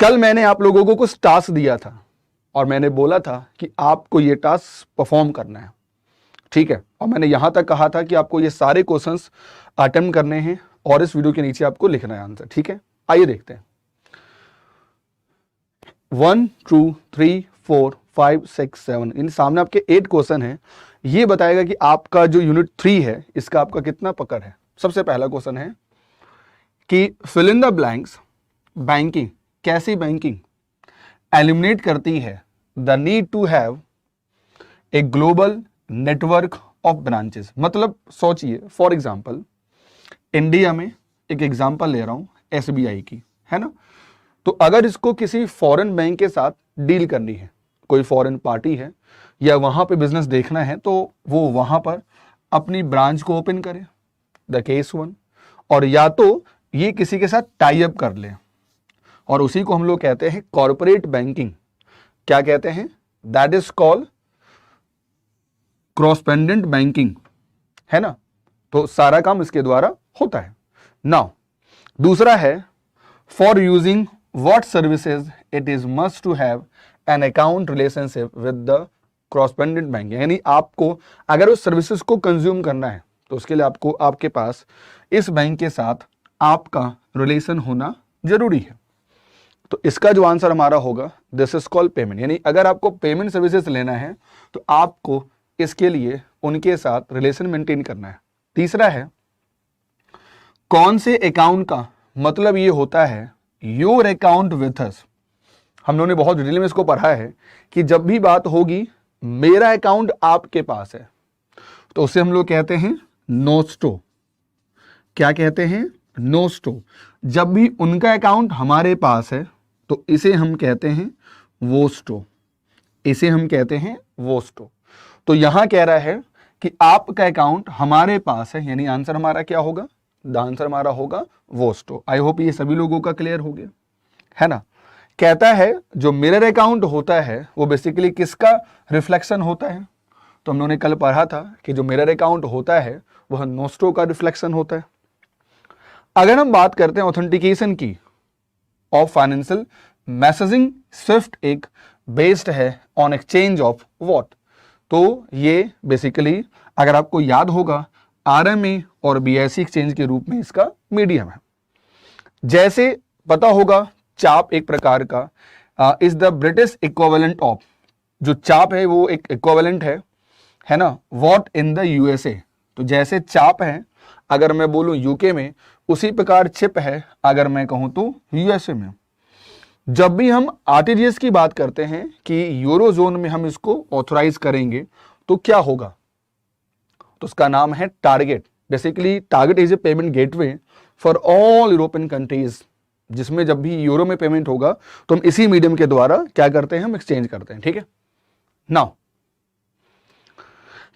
कल मैंने आप लोगों को कुछ टास्क दिया था और मैंने बोला था कि आपको ये टास्क परफॉर्म करना है, ठीक है। और मैंने यहां तक कहा था कि आपको ये सारे क्वेश्चंस अटेम्प्ट करने हैं और इस वीडियो के नीचे आपको लिखना है आंसर, ठीक है। आइए देखते हैं। 1 2 3 4 5 6 7 इन सामने आपके 8 क्वेश्चन हैं। ये बताएगा कि आपका जो यूनिट 3 है इसका आपका कितना पकड़ है। सबसे पहला क्वेश्चन है कि fill in the blanks, banking, कैसी बैंकिंग एलिमिनेट करती है the need to have a global network of branches. मतलब सोचिए, फॉर एग्जांपल इंडिया में एक एग्जांपल ले रहा हूं एसबीआई की, है ना। तो अगर इसको किसी फॉरेन बैंक के साथ डील करनी है, कोई फॉरेन पार्टी है या वहां पे बिजनेस देखना है, तो वो वहां पर अपनी ब्रांच को ओपन करे, द केस 1। और या तो ये किसी के साथ टाई अप कर ले और उसी को हम लोग कहते हैं कॉर्पोरेट बैंकिंग। क्या कहते हैं? दैट इज कॉल्ड क्रॉसपेंडेंट बैंकिंग, है ना। तो सारा काम इसके द्वारा होता है। नाउ दूसरा है for using what services it is must to have an account relationship with the correspondent banking. यानी आपको अगर उस सर्विसेज को कंज्यूम करना है तो उसके लिए आपको आपके पास इस बैंक के साथ आपका रिलेशन होना जरूरी है। तो इसका जो आंसर हमारा होगा दिस इज कॉल्ड पेमेंट। यानी अगर आपको पेमेंट सर्विसेज लेना है तो आपको इसके लिए उनके साथ रिलेशन मेंटेन करना है। तीसरा है कौन से अकाउंट का मतलब ये होता है योर अकाउंट विथ अस। हम लोगों ने बहुत डिटेल में इसको पढ़ा है कि जब भी बात होगी मेरा अकाउंट आपके पास है तो उसे हम लोग कहते हैं नोस्टो। क्या कहते हैं? नोस्टो। जब भी उनका अकाउंट हमारे पास है तो इसे हम कहते हैं वोस्टो। इसे हम कहते हैं वोस्टो। तो यहां कह रहा है कि आपका अकाउंट हमारे पास है, यानी आंसर हमारा क्या होगा? द आंसर हमारा होगा वोस्टो। आई होप ये सभी लोगों का क्लियर हो गया, है ना। कहता है जो मिरर अकाउंट होता है वो बेसिकली किसका रिफ्लेक्शन होता है? तो हम लोगों ने कल पढ़ा था कि जो मिरर अकाउंट होता है वह नोस्टो का रिफ्लेक्शन होता है। अगर हम बात करते हैं ऑथेंटिकेशन की ऑफ फाइनेंशियल मैसेजिंग, स्विफ्ट एक बेस्ड है ऑन एक्सचेंज ऑफ व्हाट। तो ये बेसिकली अगर आपको याद होगा आरएमए और बीआईसी एक्सचेंज के रूप में इसका मीडियम है। जैसे पता होगा चाप एक प्रकार का is the British equivalent of, जो चाप है वो एक इक्विवेलेंट है ना, व्हाट इन द यूएसए। तो जैसे चाप है अगर मैं बोलूं यूके में, उसी प्रकार चिप है अगर मैं कहूं तो यूएसए में। जब भी हम आरटीजीएस की बात करते हैं कि यूरो जोन में हम इसको ऑथराइज करेंगे तो क्या होगा? तो उसका नाम है target. Basically target is a payment gateway for all European countries, जिसमें जब भी यूरो में पेमेंट होगा तो हम इसी मीडियम के द्वारा क्या करते हैं? हम एक्सचेंज करते हैं, ठीक है। Now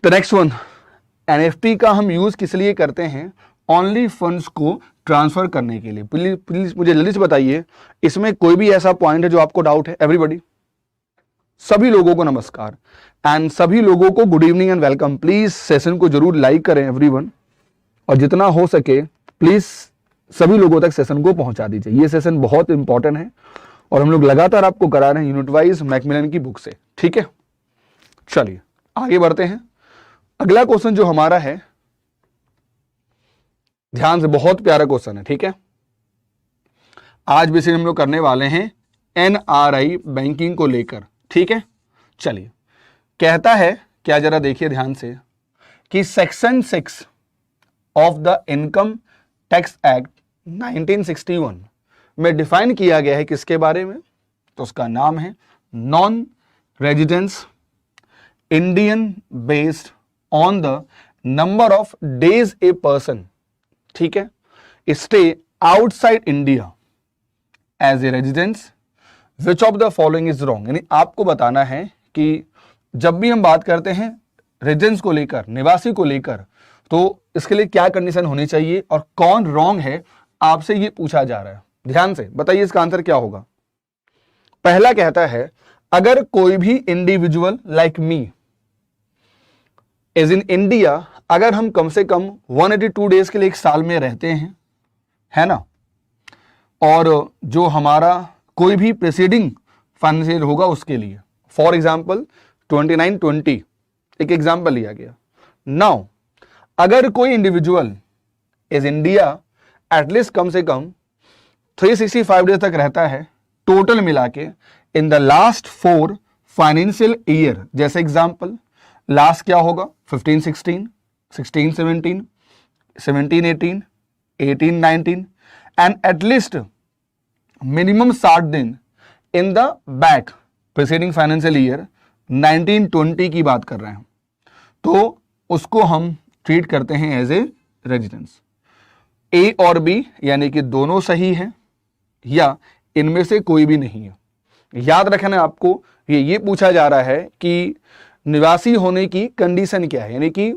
the next one, NFT का हम यूज किस लिए करते हैं? ओनली फंड्स को ट्रांसफर करने के लिए। प्लीज मुझे जल्दी से बताइए, इसमें कोई भी ऐसा पॉइंट है जो आपको डाउट है? एवरीबडी, सभी लोगों को नमस्कार एंड सभी लोगों को good evening and welcome. Please session को जरूर लाइक करें एवरीवन, और जितना हो सके प्लीज सभी लोगों तक सेशन को पहुंचा दीजिए। ये सेशन बहुत इंपॉर्टेंट है और हम लोग लगातार आपको करा रहे हैं यूनिट वाइज मैकमिलन की बुक से, ठीक है। चलिए आगे बढ़ते हैं। अगला क्वेश्चन जो हमारा है, ध्यान से, बहुत प्यारा क्वेश्चन है, ठीक है। आज बेसिकली हम लोग करने वाले हैं एनआरआई बैंकिंग को लेकर, ठीक है। चलिए, कहता है क्या, जरा देखिए ध्यान से, कि section 6 of the income tax act 1961 में डिफाइन किया गया है किसके बारे में? तो उसका नाम है non residence Indian based on the number of days a person, ठीक है, stay outside India as a residence, which of the following is wrong. यानी आपको बताना है कि जब भी हम बात करते हैं रेजिडेंस को लेकर, निवासी को लेकर, तो इसके लिए क्या कंडीशन होनी चाहिए और कौन रॉन्ग है, आपसे ये पूछा जा रहा है। ध्यान से बताइए इसका आंसर क्या होगा। पहला कहता है अगर कोई भी individual like me is in India, अगर हम कम से कम 182 डेज के लिए एक साल में रहते हैं, है ना, और जो हमारा कोई भी प्रेसीडिंग फाइनेंशियल होगा उसके लिए। फॉर एग्जाम्पल 2920 एक एग्जाम्पल लिया गया। नाउ अगर कोई इंडिविजुअल इज इंडिया एटलीस्ट कम से कम 365 डेज तक रहता है टोटल मिला के in the last 4 financial year, जैसे एग्जाम्पल लास्ट क्या होगा 15-16, 16-17, 17-18, 18-19 एंड एटलीस्ट मिनिमम 60 दिन in the back preceding financial year 1920 की बात कर रहे हैं, तो उसको हम ट्रीट करते हैं एज ए रेजिडेंस। ए और बी यानी कि दोनों सही है या इनमें से कोई भी नहीं है। याद रखना आपको, ये पूछा जा रहा है कि निवासी होने की कंडीशन क्या है, यानी कि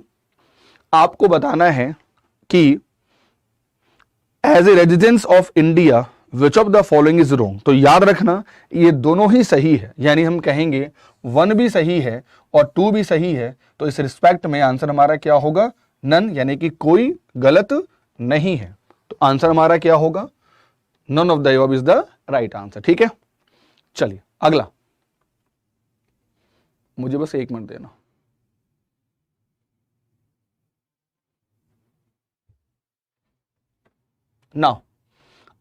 आपको बताना है कि as a residence of India which of the following is wrong. तो याद रखना ये दोनों ही सही है, यानी हम कहेंगे 1 भी सही है और 2 भी सही है, तो इस रिस्पेक्ट में आंसर हमारा क्या होगा नन, यानी कि कोई गलत नहीं है। तो आंसर हमारा क्या होगा none of the above is the right answer. ठीक है, चलिए अगला, मुझे बस 1 मिनट देना। नाउ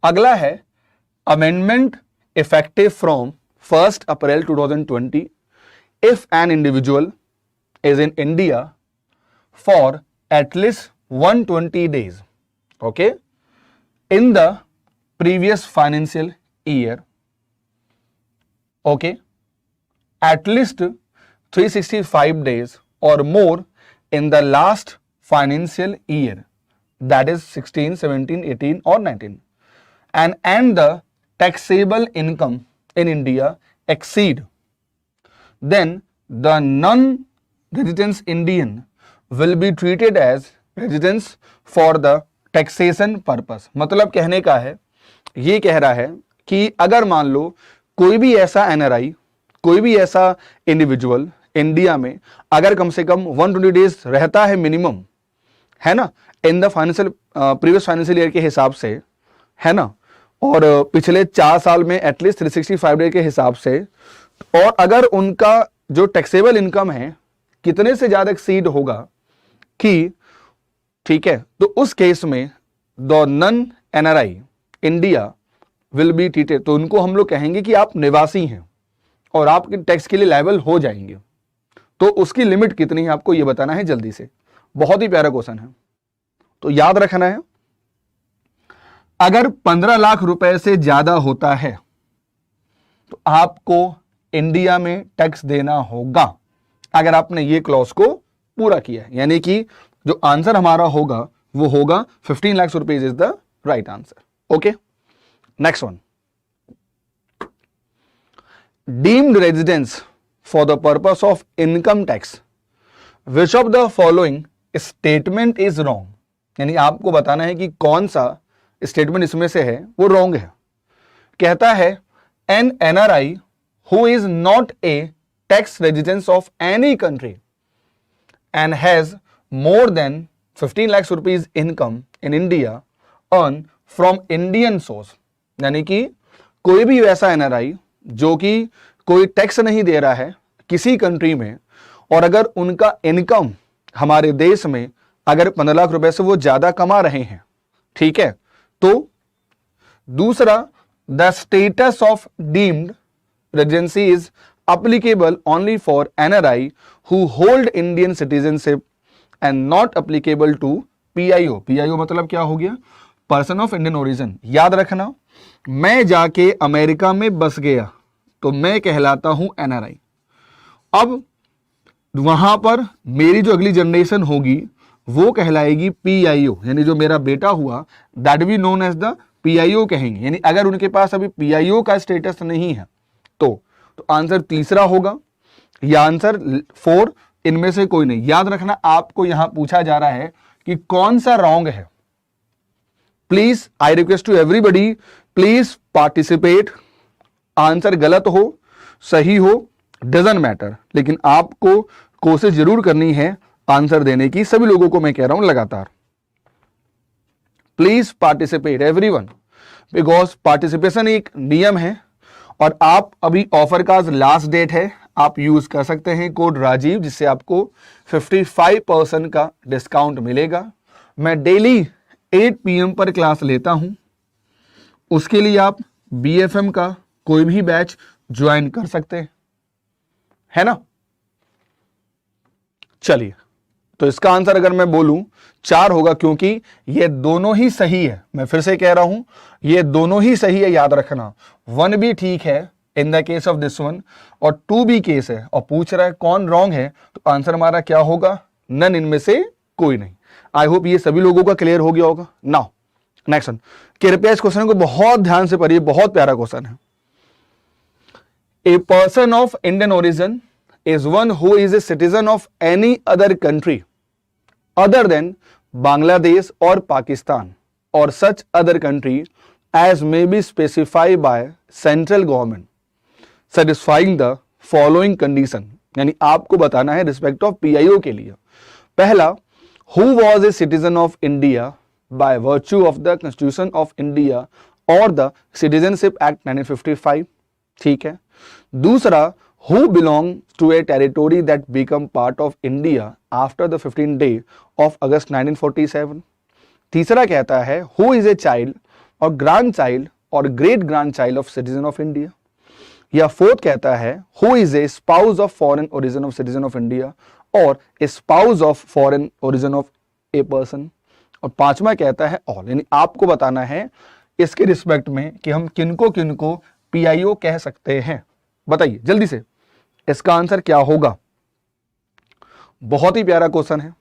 अगला है amendment effective from 1 April 2020 if an individual is in India for at least 120 days, okay, in the previous financial year, okay, at least 365 days or more in the last financial year, that is 16, 17, 18 or 19, and the taxable income in India exceed, then the non-resident Indian will be treated as residence for the taxation purpose। मतलब कहने का है, ये कह रहा है कि अगर मान लो कोई भी ऐसा एनआरआई, कोई भी ऐसा इंडिविजुअल इंडिया में अगर कम से कम 120 डेज रहता है मिनिमम, है ना, in the financial previous financial year के हिसाब से, है ना, और पिछले 4 साल में एटलीस्ट 365 डे के हिसाब से, और अगर उनका जो टैक्सेबल इनकम है कितने से ज्यादा एक्सीड होगा कि, ठीक है, तो उस केस में the none NRI India will be treated, तो उनको हम लोग कहेंगे कि आप निवासी हैं और आप टैक्स के लिए लायबल हो जाएंगे। तो उसकी लिमिट कितनी है आपको ये बताना है जल्दी से, बहुत ही प्यारा क्वेश्चन है। तो याद रखना है, अगर 15 लाख रुपए से ज्यादा होता है तो आपको इंडिया में टैक्स देना होगा अगर आपने ये क्लॉज को पूरा किया है, यानी कि जो आंसर हमारा होगा वो होगा 15 lakh rupees is the right answer. Okay, next one, deemed residence for the purpose of income tax which of the following statement is wrong, यानी आपको बताना है कि कौन सा स्टेटमेंट इसमें से है वो रॉन्ग है। कहता है an NRI who is not a tax residence of any country and has more than 15 lakhs rupees income in India earn from Indian source, यानी कि कोई भी वैसा एनआरआई जो कि कोई टैक्स नहीं दे रहा है किसी कंट्री में, और अगर उनका इनकम हमारे देश में अगर 15 लाख रुपए से वो ज्यादा कमा रहे हैं, ठीक है, तो दूसरा the status of deemed residency is applicable only for NRI who hold Indian citizenship and not applicable to PIO। PIO मतलब क्या हो गया, पर्सन ऑफ इंडियन ओरिजिन। याद रखना, मैं जाके अमेरिका में बस गया तो मैं कहलाता हूं NRI। अब वहां पर मेरी जो अगली जनरेशन होगी वो कहलाएगी PIO, यानी जो मेरा बेटा हुआ that we known as the PIO कहेंगे, यानी अगर उनके पास अभी PIO का स्टेटस नहीं है तो आंसर तीसरा होगा या आंसर 4, इनमें से कोई नहीं। याद रखना, आपको यहां पूछा जा रहा है कि कौन सा रॉन्ग है। Please I request to everybody, please participate. Answer गलत हो सही हो डजंट मैटर, लेकिन आपको कोशिश जरूर करनी है आंसर देने की। सभी लोगों को मैं कह रहा हूं लगातार, please participate everyone, because participation एक नियम है और आप अभी ऑफर का लास्ट डेट है, आप यूज कर सकते हैं कोड राजीव, जिससे आपको 55% का डिस्काउंट मिलेगा। मैं डेली 8 PM पर क्लास लेता हूं, उसके लिए आप BFM का कोई भी बैच ज्वाइन कर सकते हैं, है ना। चलिए, तो इसका आंसर अगर मैं बोलूं 4 होगा, क्योंकि ये दोनों ही सही है। मैं फिर से कह रहा हूं, ये दोनों ही सही है, याद रखना। 1 भी ठीक है in the case of this one, और 2 भी केस है, और पूछ रहा है कौन रॉन्ग है, तो आंसर हमारा क्या होगा, नन, इनमें से कोई नहीं। आई होप ये सभी लोगों का क्लियर हो गया होगा। नाउ नेक्स्ट वन, कृपया इस क्वेश्चन को बहुत ध्यान से पढ़िए, बहुत प्यारा क्वेश्चन है। A person of Indian origin is one who is a citizen of any other country other than Bangladesh or Pakistan or such other country as may be specified by central government satisfying the following condition। यानी आपको बताना है respect of PIO के लिए। पहला, who was a citizen of India by virtue of the Constitution of India or the Citizenship Act 1955, ठीक है। दूसरा, who belong to a territory that become part of India after the 15th day of August 1947। तीसरा कहता है who is a child or grandchild or great grandchild of citizen of India। या fourth कहता है who is a spouse of foreign origin of citizen of India or a spouse of foreign origin of a person। और पांचवा कहता है all। यानी आपको बताना है इसके रिस्पेक्ट में कि हम किनको किनको PIO कह सकते हैं। बताइए जल्दी से, इसका आंसर क्या होगा। बहुत ही प्यारा क्वेश्चन है।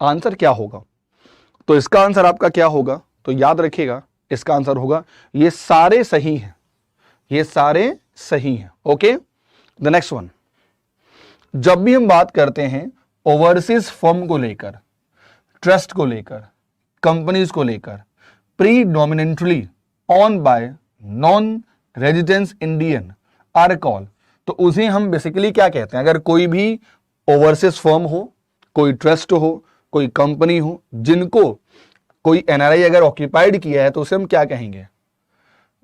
आंसर क्या होगा, तो इसका आंसर आपका क्या होगा, तो याद रखिएगा इसका आंसर होगा ये सारे सही हैं, ये सारे सही हैं। ओके, द नेक्स्ट वन, जब भी हम बात करते हैं ओवरसीज फर्म को लेकर, ट्रस्ट को लेकर, कंपनीज को लेकर, predominantly on by non residence Indian are call, तो उसे हम बेसिकली क्या कहते हैं। अगर कोई भी ओवरसीज फर्म हो, कोई ट्रस्ट हो, कोई कंपनी हो, जिनको कोई NRI अगर ऑक्यूपाइड किया है, तो उसे हम क्या कहेंगे,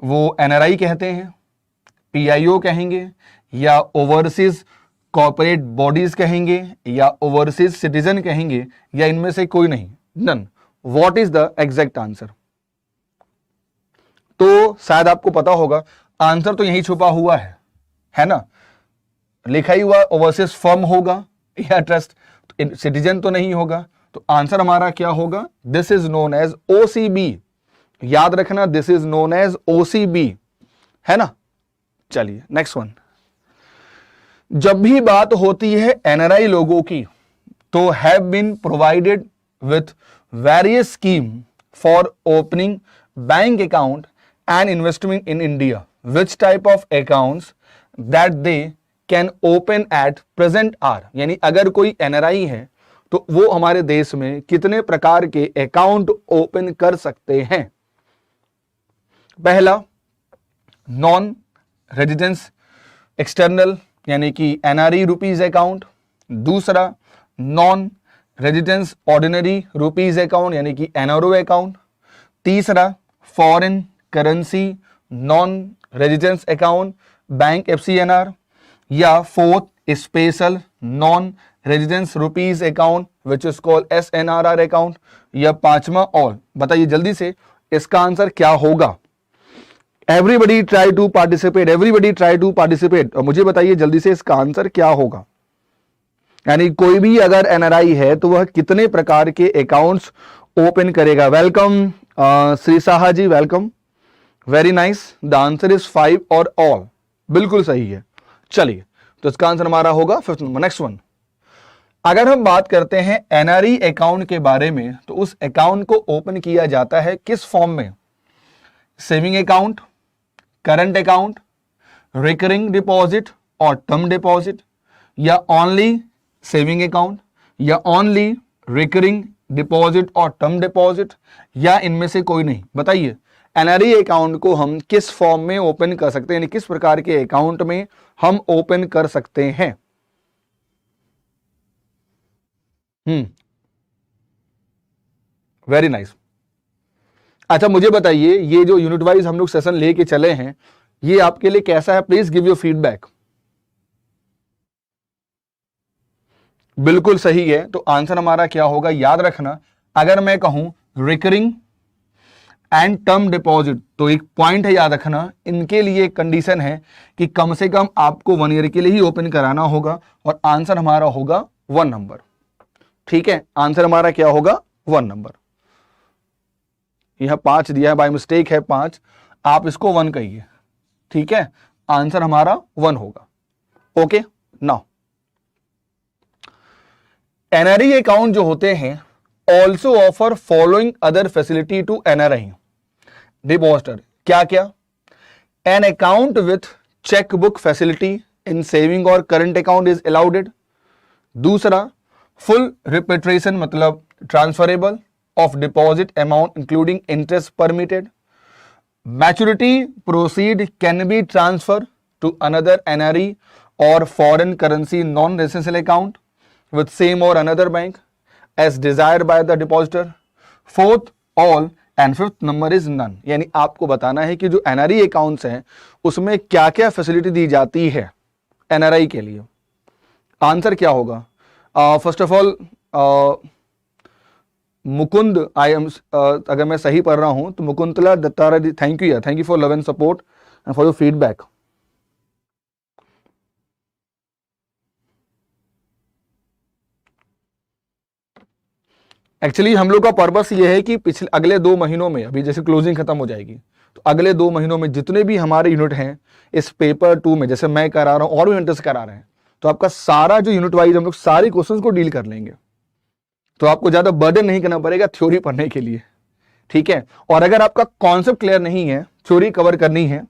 वो NRI कहते हैं, PIO कहेंगे, या ओवरसीज कॉर्पोरेट बॉडीज कहेंगे, या ओवरसीज सिटीजन कहेंगे, या इनमें से कोई नहीं, none. What is the exact answer. तो शायद आपको पता होगा आंसर तो यही छुपा हुआ है ना। लिखा ही हुआ ओवरसीज फर्म होगा या ट्रस्ट, सिटीजन तो नहीं होगा, तो आंसर हमारा क्या होगा, this is known as OCB। याद रखना, this is known as OCB, है ना। चलिए नेक्स्ट वन, जब भी बात होती है NRI लोगों की, तो have been provided with various scheme for opening bank account and investment in India, which type of accounts that they can open at present are. यानी अगर कोई NRI है तो वो हमारे देश में कितने प्रकार के अकाउंट ओपन कर सकते हैं। पहला, नॉन रेजिडेंस एक्सटर्नल यानी कि NRE रुपीज अकाउंट। दूसरा, non residence ordinary rupees account यानी कि NRO अकाउंट। तीसरा, foreign currency non residence account bank FCNR। या fourth, special non residence rupees account which is called SNRR account. या पांचवा all. बताइए जल्दी से इसका आंसर क्या होगा। Everybody try to participate, everybody try to participate, और मुझे बताइए जल्दी से इसका आंसर क्या होगा। यानी कोई भी अगर NRI है तो वह कितने प्रकार के अकाउंट्स ओपन करेगा। Welcome Shri Saha ji, welcome, very nice. The answer is 5 और ऑल, बिल्कुल सही है। चलिए, तो इसका आंसर हमारा होगा 5th नंबर। नेक्स्ट वन, अगर हम बात करते हैं NRE अकाउंट के बारे में, तो उस अकाउंट को ओपन किया जाता है किस फॉर्म में, saving account, current account, recurring deposit और टर्म डिपॉजिट, या ओनली सेविंग अकाउंट, या ओनली रिकरिंग डिपॉजिट और टर्म डिपॉजिट, या इनमें से कोई नहीं। बताइए NRE अकाउंट को हम किस फॉर्म में ओपन कर सकते हैं, यानी किस प्रकार के अकाउंट में हम ओपन कर सकते हैं। Very nice. अच्छा मुझे बताइए, ये जो यूनिट वाइज हम लोग सेशन लेके चले हैं, ये आपके लिए कैसा है? Please give your feedback. बिल्कुल सही है। तो आंसर हमारा क्या होगा, याद रखना, अगर मैं कहूं रिकरिंग एंड टर्म डिपॉजिट, तो एक पॉइंट है याद रखना, इनके लिए एक कंडीशन है कि कम से कम आपको 1 ईयर के लिए ही ओपन कराना होगा, और आंसर हमारा होगा 1 नंबर। ठीक है, आंसर हमारा क्या होगा, 1 नंबर। यह 5 दिया है, बाय मिस्टेक है 5, आप इसको 1 कहिए। ठीक है, आंसर हमारा 1 होगा। ओके, नाउ एनआरई अकाउंट जो होते हैं also offer following other facility to NRE depositor. क्या क्या? An account with chequebook facility in saving और करंट अकाउंट इज अलाउडेड। दूसरा, फुल रिपेट्रेशन मतलब transferable of deposit amount including interest permitted. Maturity proceed can be transferred to another NRE or foreign currency non-residential account with same or another bank as desired by the depositor. Fourth, all and fifth number is none. यानी आपको बताना है कि जो NRE accounts हैं उसमें क्या क्या फैसिलिटी दी जाती है NRI के लिए। आंसर क्या होगा? First of all Mukund, I am अगर मैं सही पढ़ रहा हूं तो मुकुंदला दत्तारा, थैंक यू यार, thank you for love and support and for your feedback. Actually हम लोग का पर्पस ये है कि पिछले अगले 2 महीनों में, अभी जैसे क्लोजिंग खत्म हो जाएगी तो अगले 2 महीनों में जितने भी हमारे यूनिट हैं इस पेपर 2 में, जैसे मैं करा रहा हूं और भी मेंटर्स करा रहे हैं, तो आपका सारा जो यूनिट वाइज हम लोग सारे क्वेश्चंस को डील कर लेंगे, तो आपको ज्यादा बर्डन नहीं करना पड़ेगा थ्योरी पढ़ने के लिए। ठीक है, और अगर आपका कॉन्सेप्ट क्लियर नहीं है, थ्योरी कवर करनी है,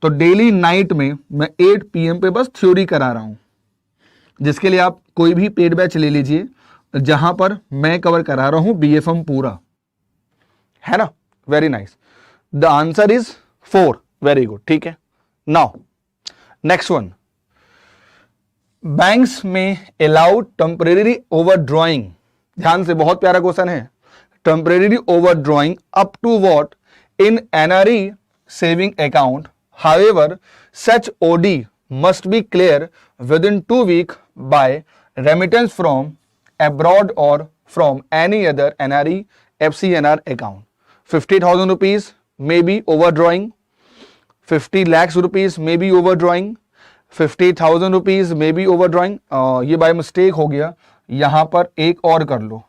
तो डेली नाइट में मैं 8 PM पे बस थ्योरी करा रहा हूं, जिसके लिए आप कोई भी पेड बैच ले लीजिए, जहां पर मैं कवर करा रहा हूं BFM पूरा, है ना। Very nice, the answer is 4, very good. ठीक है, नाउ नेक्स्ट वन, बैंक्स में अलाउ टेम्परेरी ओवरड्रॉइंग। ध्यान से, बहुत प्यारा क्वेश्चन है। Temporary overdrawing up to what in NRE saving account, however such OD must be clear within 2 weeks by remittance from abroad or from any other NRE FCNR account. 50,000 rupees may be overdrawing, 50 lakhs rupees may be overdrawing, 50,000 rupees may be overdrawing. ये by mistake हो गया, यहां पर एक और कर लो,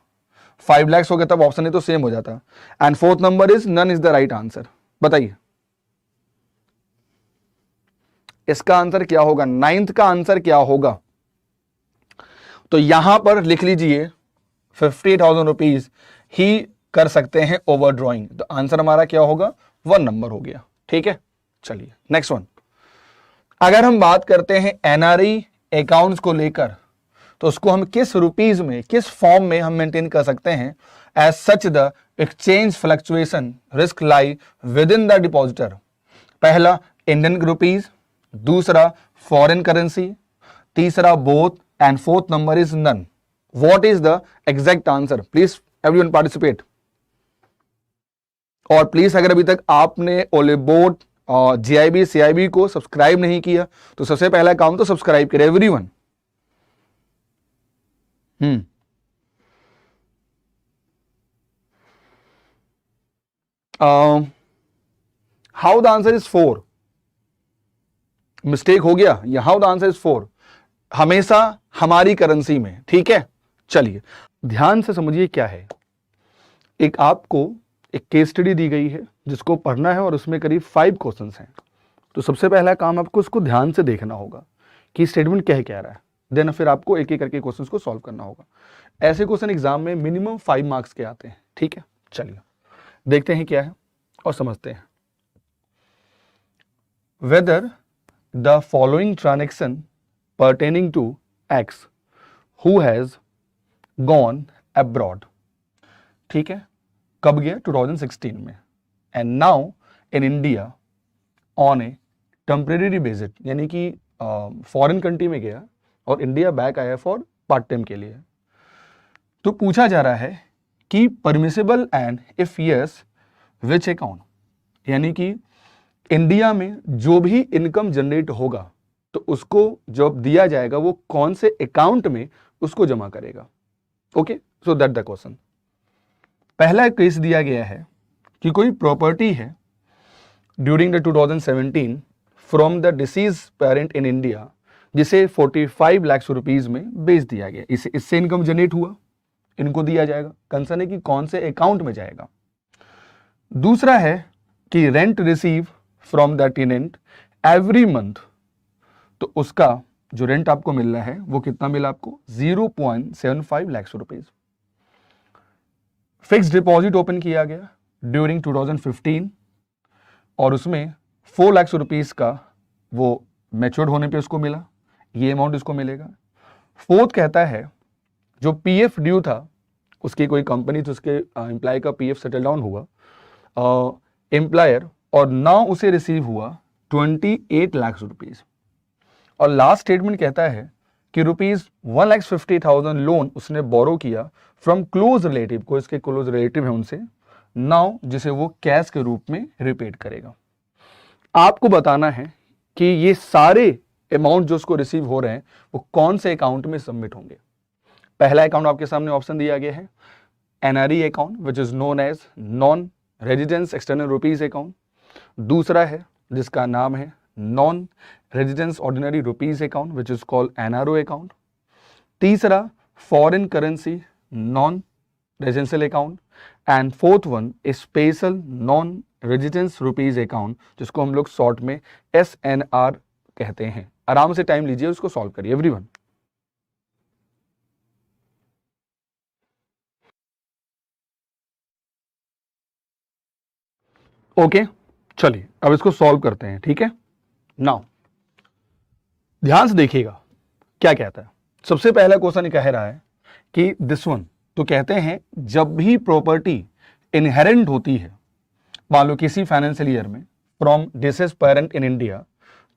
5 lakhs हो गया, तब ऑप्शन नहीं तो सेम हो जाता। And fourth number is none is the right answer. बताइए इसका आंसर क्या होगा, 9th का आंसर क्या होगा? तो यहां पर लिख लीजिए 50,000 रुपीज ही कर सकते हैं ओवरड्रॉइंग, तो आंसर हमारा क्या होगा, 1 नंबर हो गया। ठीक है, चलिए नेक्स्ट वन। अगर हम बात करते हैं एनआरई अकाउंट्स को लेकर, तो उसको हम किस रुपीज में, किस फॉर्म में हम मेंटेन कर सकते हैं? As such the exchange fluctuation risk lie within the depositor. पहला इंडियन रुपीज, दूसरा फॉरेन करेंसी, तीसरा both, and fourth number is none. What is the exact answer? Please everyone participate. और please अगर अभी तक आपने ओलेबोट और जीआईबी सीआईबी को सब्सक्राइब नहीं किया तो सबसे पहला काम तो सब्सक्राइब करें everyone. How the answer is 4, mistake हो गया, हाउ द आंसर इज 4, हमेशा हमारी करेंसी में। ठीक है, चलिए ध्यान से समझिए क्या है। एक आपको एक केस स्टडी दी गई है जिसको पढ़ना है और उसमें करीब 5 क्वेश्चंस हैं। तो सबसे पहला काम आपको उसको ध्यान से देखना होगा कि स्टेटमेंट क्या रहा है, देन फिर आपको एक एक करके क्वेश्चंस को सॉल्व करना होगा। ऐसे क्वेश्चन एग्जाम में मिनिमम 5 मार्क्स के आते हैं। ठीक है, चलिए देखते हैं क्या है और समझते हैं। Whether the following transaction pertaining to X who has gone abroad, ठीक है, कब गया? 2016 में, and now in India on a temporary basis, यानी कि फॉरेन कंट्री में गया और इंडिया बैक आया फॉर पार्ट टाइम के लिए। तो पूछा जा रहा है कि permissible and if yes which account, यानी कि इंडिया में जो भी इनकम जनरेट होगा तो उसको जब दिया जाएगा वो कौन से अकाउंट में उसको जमा करेगा। Okay, so that the question. पहला केस दिया गया है कि कोई प्रॉपर्टी है during the 2017 from the disease parent in India, जिसे 45 लाख रुपीज में बेच दिया गया, इससे इनकम जनरेट हुआ, इनको दिया जाएगा। कंसर्न है कि कौन से अकाउंट में जाएगा। दूसरा है कि rent receive from the tenant every month, तो उसका जो रेंट आपको मिल रहा है वो कितना मिला आपको, 0.75 lakh rupees. Fixed deposit open किया गया ड्यूरिंग 2015 और उसमें 4 लाख रुपीज का वो मैच्योर्ड होने पे उसको मिला, ये अमाउंट इसको मिलेगा। फोर्थ कहता है जो पीएफ ड्यू था, उसकी कोई कंपनी थी, उसके एम्प्लॉय का पीएफ सेटल डाउन हुआ एम्प्लॉयर, और नाउ उसे रिसीव हुआ 28 लाख रुपीज। और लास्ट स्टेटमेंट कहता है कि ₹1,50,000 लोन उसने बोरो किया फ्रॉम क्लोज रिलेटिव, को इसके क्लोज रिलेटिव है उनसे, नाउ जिसे वो कैश के रूप में रिपेड करेगा। आपको बताना है कि ये सारे अमाउंट जो उसको रिसीव हो रहे हैं वो कौन से अकाउंट में सबमिट होंगे। पहला अकाउंट आपके सामने ऑप्शन दिया गया है NRE account which is known as non residence external rupees account. दूसरा है जिसका नाम है non residence ordinary rupees account which is called NRO account. तीसरा foreign currency non residential account and fourth one special non residence rupees account, जिसको हम लोग short में SNR कहते हैं। आराम से टाइम लीजिए, उसको सॉल्व करिए एवरीवन। ओके, चलिए अब इसको सॉल्व करते हैं, ठीक है। नाउ ध्यान से देखिएगा क्या कहता है। सबसे पहला क्वेश्चन कह रहा है कि दिस वन, तो कहते हैं जब भी प्रॉपर्टी इनहेरेंट होती है, मान लो किसी फाइनेंशियल ईयर में from dishes parent in India,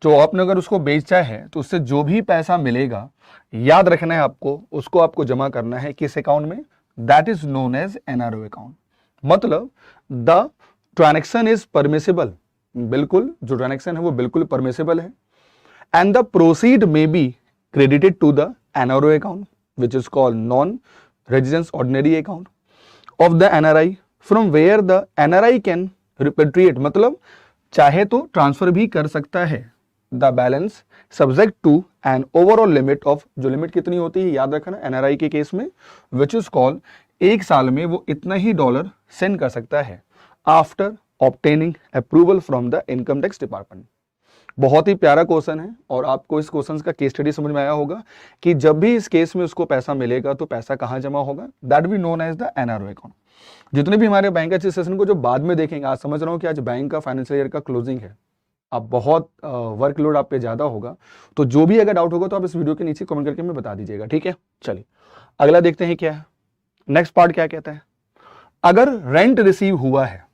तो आपने अगर उसको बेचा है तो उससे जो भी पैसा मिलेगा, याद रखना है आपको, उसको आपको जमा करना है किस अकाउंट में, that is known as NRO account. मतलब द ट्रांजैक्शन इज परमिसिबल, बिल्कुल जो ट्रांजैक्शन है वो बिल्कुल परमिसिबल है, and the proceed may be credited to the NRO account which is called non residence ordinary account of the NRI from where the NRI can repatriate, मतलब चाहे तो transfer भी कर सकता है the balance subject to an overall limit of, जो limit कितनी होती है याद रखना एनआरआई के केस में, विच इज कॉल्ड एक साल में वो इतना ही डॉलर सेंड कर सकता है after obtaining approval from the income tax department. बहुत ही प्यारा क्वेश्चन है और आपको इस क्वेश्चन का केस स्टडी समझ में आया होगा कि जब भी इस केस में उसको पैसा मिलेगा तो पैसा कहां जमा होगा, that be known as the NRO account. जितने भी हमारे बैंक के सेशन को जो बाद में देखेंगे, आज समझ रहा हूं कि आज बैंक का फाइनेंशियल ईयर का क्लोजिंग है, अब बहुत वर्कलोड आप पे ज्यादा होगा, तो जो भी अगर डाउट होगा तो आप इस वीडियो के नीचे कमेंट करके हमें बता दीजिएगा, ठीक है। चलिए अगला देखते हैं क्या है, नेक्स्ट पार्ट क्या कहता है। अगर रेंट रिसीव हुआ है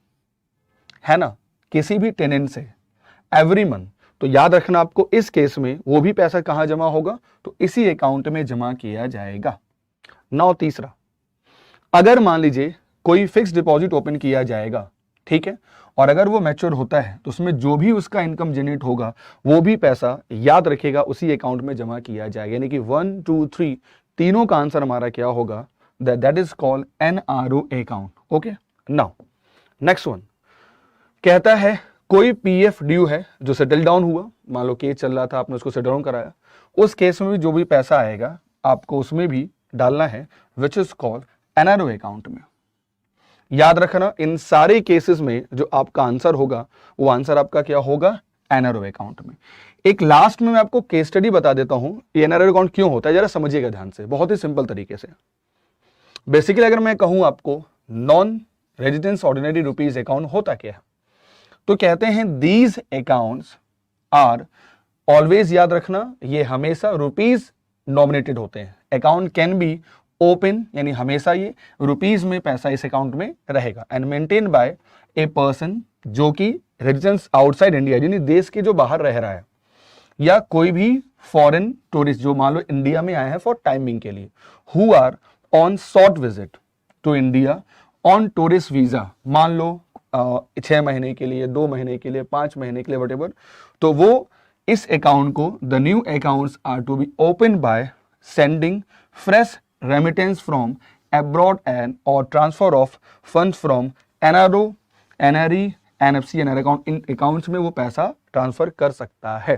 ना किसी भी टेनेंट से एवरी मंथ, तो याद रखना आपको इस केस में वो भी पैसा कहां जमा होगा, तो इसी अकाउंट में जमा किया जाएगा। नाउ तीसरा, अगर मान लीजिए कोई फिक्स डिपॉजिट ओपन किया जाएगा, ठीक है, और अगर वो मैच्योर होता है तो उसमें जो भी उसका इनकम जनरेट होगा वो भी पैसा याद रखेगा उसी अकाउंट में जमा किया जाएगा, यानी कि 1 2 3 तीनों का आंसर हमारा क्या होगा, that is called NRO account. Okay, now next one कहता है कोई पीएफ ड्यू है जो सेटल डाउन हुआ, मान लो केस चल रहा था आपने उसको सेटल डाउन कराया, उस केस में भी जो भी पैसा आएगा आपको उसमें भी डालना है विच इज कॉल्ड एनआरओ अकाउंट में। याद रखना इन सारे केसेस में जो आपका आंसर होगा वो आंसर आपका क्या होगा, एनआरओ अकाउंट में। एक लास्ट में मैं आपको केस स्टडी बता देता हूं ये एनआरओ अकाउंट क्यों होता है, जरा समझिएगा ध्यान से, बहुत ही सिंपल तरीके से। बेसिकली अगर मैं कहूं आपको non residence ordinary rupees account होता क्या है, तो कहते हैं दीज अकाउंट्स आर ऑलवेज, याद रखना ये हमेशा रुपीज नॉमिनेटेड होते हैं। अकाउंट कैन बी ओपन, यानी हमेशा ये रुपीज में पैसा इस अकाउंट में रहेगा, and maintain by a person जो कि रेजिडेंस आउटसाइड इंडिया, यानी देश के जो बाहर रह रहा है, या कोई भी फॉरेन टूरिस्ट जो मान लो इंडिया में आए हैं फॉर टाइमिंग के लिए, who are on short visit to India on tourist visa, मान लो 6 महीने के लिए, 2 महीने के लिए, 5 महीने के लिए, वटेवर, तो वो इस अकाउंट को the new accounts are to be open by sending fresh remittance from abroad and or transfer of funds from NRO, NRE, NFC, NR अकाउंट, इन अकाउंट्स में वो पैसा ट्रांसफर कर सकता है।